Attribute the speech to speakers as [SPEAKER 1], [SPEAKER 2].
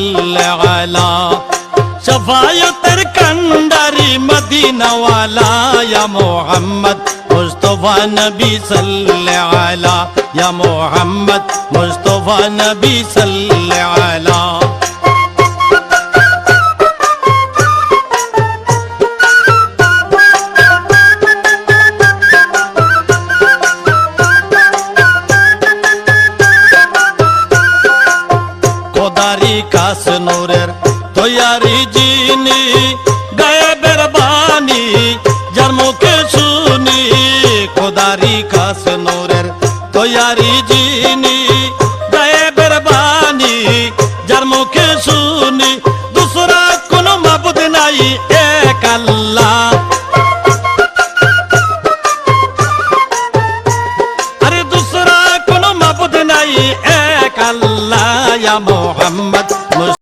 [SPEAKER 1] সাল্লি আলা শাফায়াতের কান্ডারি মদিনা ওয়ালা ইয়া মুহাম্মদ মুস্তাফা নবী সাল্লি আলা ইয়া মুহাম্মদ মুস্তাফা নবী সাল্লি আলা খোদারি কাস নূরের তৈয়ারি যিনি গায়েবের বাণী যার মুখে শুনি খোদারি কাস নূরের তৈয়ারি যিনি গায়েবের বাণী যার মুখে শুনি দুসরা কোনো মাবুদ নাই এক আল্লাহ আরে দুসরা কোনো মাবুদ নাই এক আল্লাহ ইয়া মুহাম্মদ